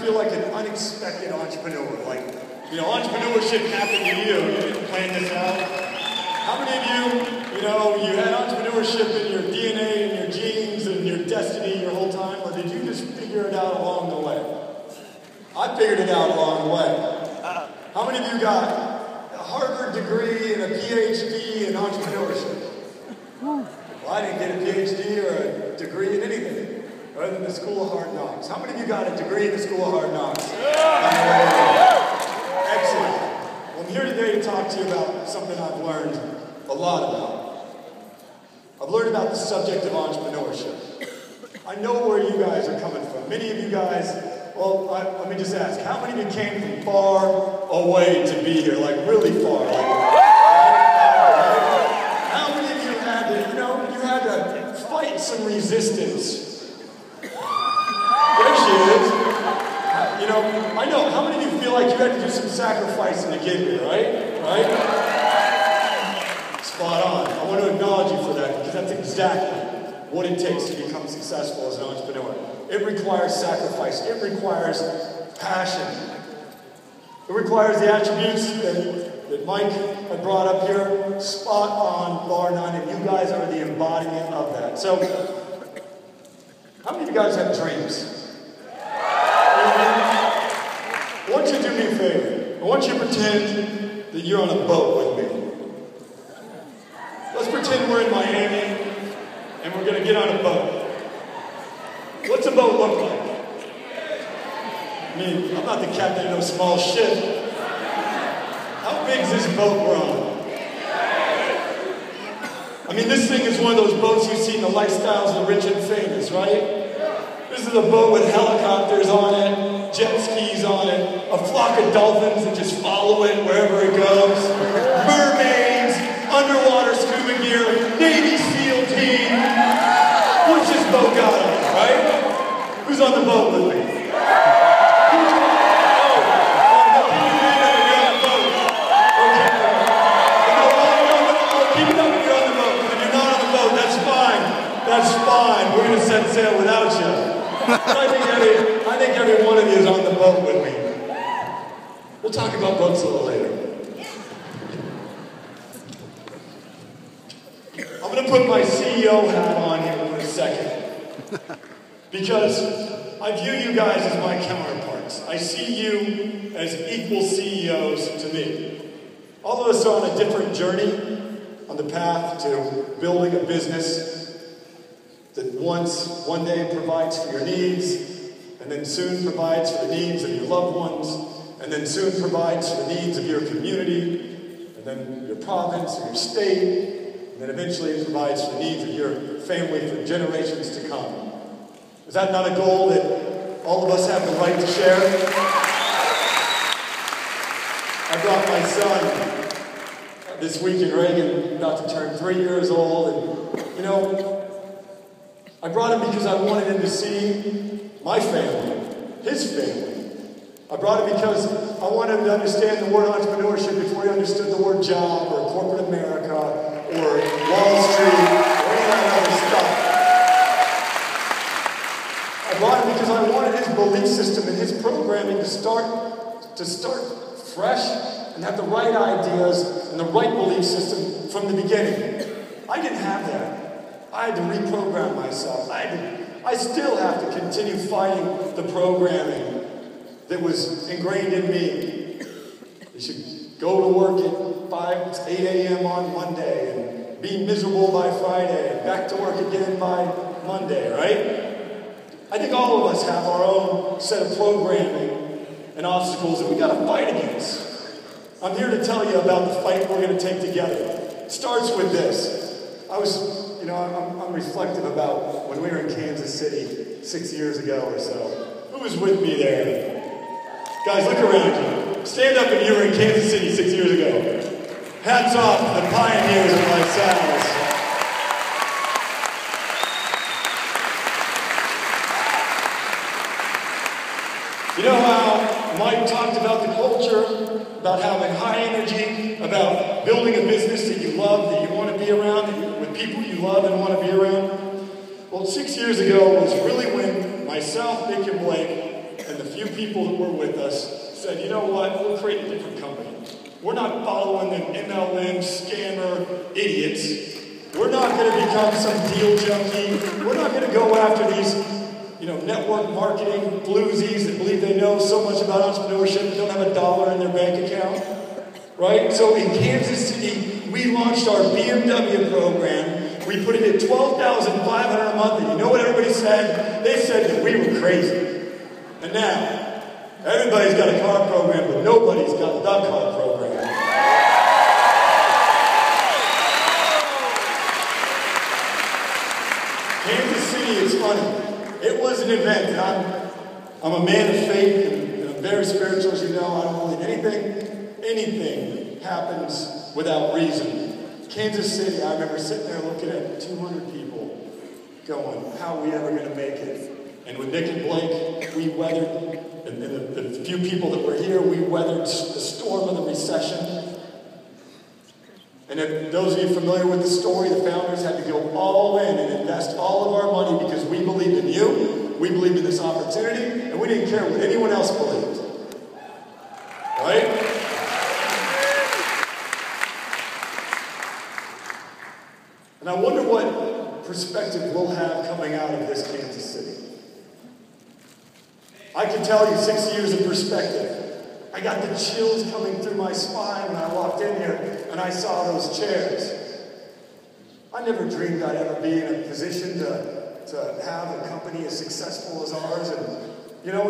feel like an unexpected entrepreneur? Like, you know, entrepreneurship happened to you. You didn't plan this out. How many of you know, you had entrepreneurship in your DNA and your genes and your destiny your whole time, or did you just figure it out along the way? I figured it out along the way. How many of you got a Harvard degree and a PhD in entrepreneurship? Well, I didn't get a PhD or a degree in anything other than the School of Hard Knocks. How many of you got a degree in the School of Hard Knocks? Excellent. Well, I'm here today to talk to you about something I've learned a lot about. I've learned about the subject of entrepreneurship. I know where you guys are coming from. Many of you guys, well, let me just ask, how many of you came from far away to be here? Like really far? How many of you had to, you had to fight some resistance? There she is. I know, how many of you feel like you had to do some sacrificing to get here, right? Spot on. I want to acknowledge you for that, because that's exactly what it takes to become successful as an entrepreneur. It requires sacrifice. It requires passion. It requires the attributes that Mike had brought up here, spot on, bar none, and you guys are the embodiment of that. So, how many of you guys have dreams? I want you to do me a favor. I want you to pretend that you're on a boat with me. Let's pretend we're in Miami and we're going to get on a boat. What's a boat look like? I mean, I'm not the captain of no small ship. How big is this boat we're on? I mean, this thing is one of those boats you see in the lifestyles of the rich and famous, right? This is a boat with helicopters on it, jet skis on it, a flock of dolphins that just follow it wherever it goes, mermaids, underwater scuba gear, Navy SEAL team. What's this boat got on it, right? Who's on the boat with me? That's fine. We're going to set sail without you. I think every one of you is on the boat with me. We'll talk about boats a little later. I'm going to put my CEO hat on here for a second. Because I view you guys as my counterparts. I see you as equal CEOs to me. All of us are on a different journey on the path to building a business that one day provides for your needs, and then soon provides for the needs of your loved ones, and then soon provides for the needs of your community, and then your province or your state, and then eventually provides for the needs of your family for generations to come. Is that not a goal that all of us have the right to share? I brought my son this week in Reagan, about to turn 3 years old, and I brought him because I wanted him to see my family, his family. I brought him because I wanted him to understand the word entrepreneurship before he understood the word job or corporate America or Wall Street or any of that other stuff. I brought him because I wanted his belief system and his programming to start fresh and have the right ideas and the right belief system from the beginning. I didn't have that. I had to reprogram myself. I still have to continue fighting the programming that was ingrained in me. You should go to work at 8 a.m. on Monday and be miserable by Friday and back to work again by Monday, right? I think all of us have our own set of programming and obstacles that we got to fight against. I'm here to tell you about the fight we're going to take together. It starts with this. I'm reflective about when we were in Kansas City 6 years ago or so. Who was with me there? Guys, look around you. Stand up if you were in Kansas City 6 years ago. Hats off to the pioneers of my sounds. You know how Mike talked about the culture, about having high energy, about building a business that you love, that you want to be around, with people you love and want to be around? Well, 6 years ago was really when myself, Nick, and Blake and the few people that were with us said, you know what, we'll create a different company. We're not following them MLM scammer idiots. We're not going to become some deal junkie. We're not going to go after these, network marketing floozies that believe they know so much about entrepreneurship and don't have a dollar in their bank account. Right? So in Kansas City, we launched our BMW program. We put it at $12,500 a month. And you know what everybody said? They said that we were crazy. And now, everybody's got a car program, but nobody's got the car program. Kansas City is funny. It was an event, and I'm a man of faith, and I'm very spiritual, as you know. I don't believe anything happens without reason. Kansas City, I remember sitting there looking at 200 people going, how are we ever going to make it? And with Nick and Blake, we weathered, and the few people that were here, we weathered the storm of the recession. And if those of you familiar with the story, the founders had to go all in and invest all of our money because we believed in you, we believed in this opportunity, and we didn't care what anyone else believed. Right? And I wonder what perspective we'll have coming out of this Kansas City. I can tell you 6 years of perspective. I got the chills coming through my spine when I walked in here and I saw those chairs. I never dreamed I'd ever be in a position to have a company as successful as ours. And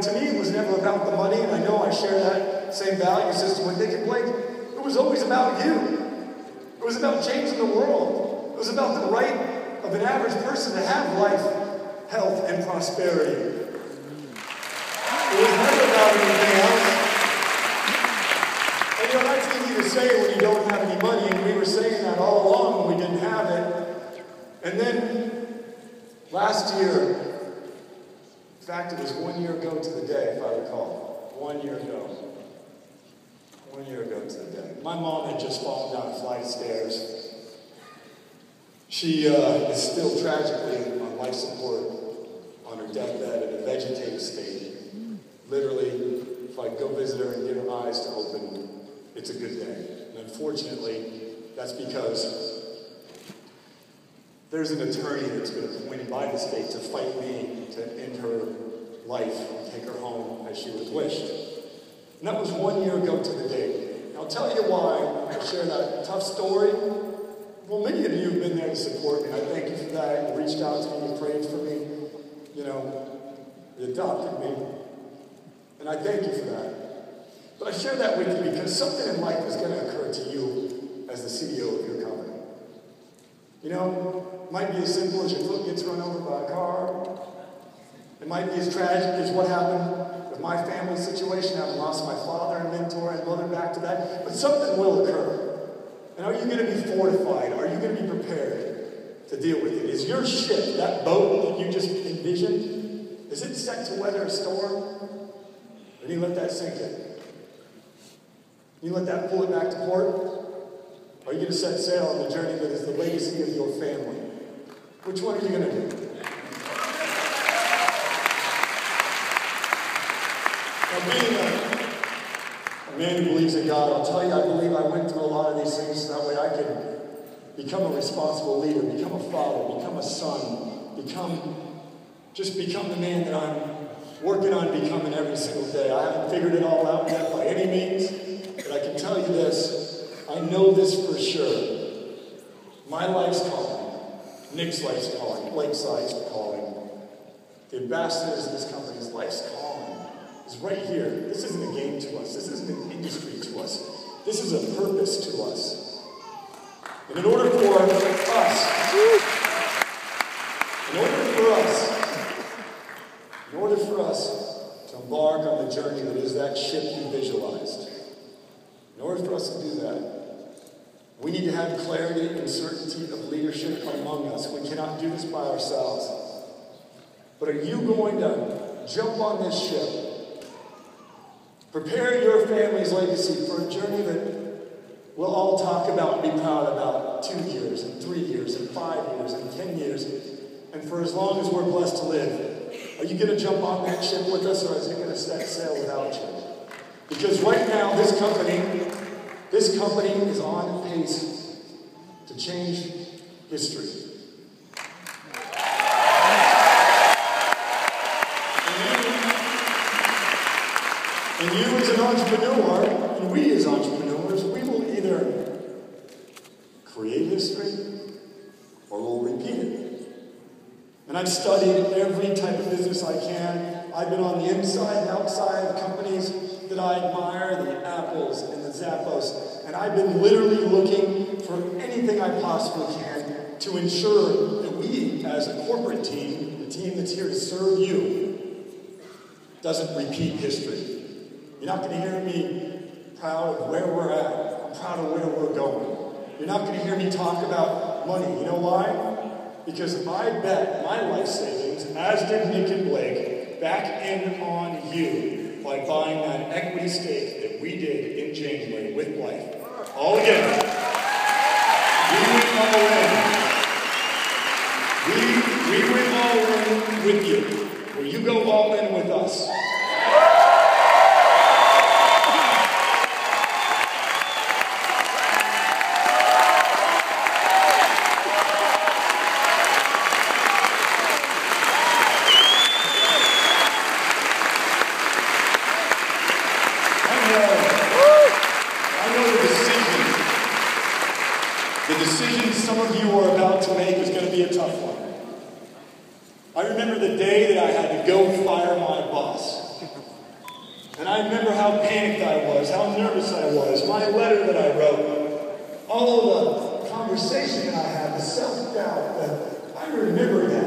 to me, it was never about the money, and I know I share that same value system with Nick and Blake. It was always about you. It was about changing the world. It was about the right of an average person to have life, health, and prosperity. It was never about anything else. And that's easy to say when you don't have any money, and we were saying that all along when we didn't have it. And then, last year, in fact, it was 1 year ago to the day, if I recall. 1 year ago. 1 year ago to the day. My mom had just fallen down a flight of stairs. She is still tragically on life support on her deathbed in a vegetative state. Literally, if I go visit her and get her eyes to open, it's a good day. And unfortunately, that's because there's an attorney that's been appointed by the state to fight me to end her life and take her home as she was wished. And that was 1 year ago to the date. And I'll tell you why I share that tough story. Well, many of you have been there to support me, and I thank you for that. You reached out to me, you prayed for me, you adopted me. And I thank you for that. But I share that with you because something in life is going to occur to you as the CEO of your company. It might be as simple as your foot gets run over by a car. It might be as tragic as what happened with my family situation, having lost my father and mentor and mother back to that. But something will occur. And are you going to be fortified? Are you going to be prepared to deal with it? Is your ship, that boat that you just envisioned, is it set to weather a storm? Or do you let that sink in? You let that pull it back to port? Or are you going to set sail on the journey that is the legacy of your family? Which one are you going to do? Now, being a man who believes in God, I'll tell you, I believe I went through a lot of these things so that way I could become a responsible leader, become a father, become a son, become the man that I'm working on becoming every single day. I haven't figured it all out yet by any means, but I can tell you this. I know this for sure. My life's calling, Nick's life's calling, Blake's life's calling, the ambassadors of this company's life's calling is right here. This isn't a game to us. This isn't an industry to us. This is a purpose to us. And in order for us to embark on the journey that is that ship you visualized, in order for us to do that, we need to have clarity and certainty of leadership among us. We cannot do this by ourselves. But are you going to jump on this ship, prepare your family's legacy for a journey that we'll all talk about and be proud about 2 years, and 3 years, and 5 years, and 10 years, and for as long as we're blessed to live? Are you going to jump on that ship with us, or is it going to set sail without you? Because right now, this company is on pace to change history. And you as an entrepreneur, and we as entrepreneurs, we will either create history or we'll repeat it. And I've studied every type of business I can. I've been on the inside and outside of companies that I admire, the Apples and the Zappos, and I've been literally looking for anything I possibly can to ensure that we, as a corporate team, the team that's here to serve you, doesn't repeat history. You're not going to hear me proud of where we're at. I'm proud of where we're going. You're not going to hear me talk about money. You know why? Because I bet my life savings, as did Nick and Blake, back in on you by buying that equity stake that we did in January with Life. All again. We went all in. We went all in with you. Will you go all in with us? The decision some of you are about to make is going to be a tough one. I remember the day that I had to go fire my boss. And I remember how panicked I was, how nervous I was, my letter that I wrote, all of the conversation that I had, the self-doubt. I remember that.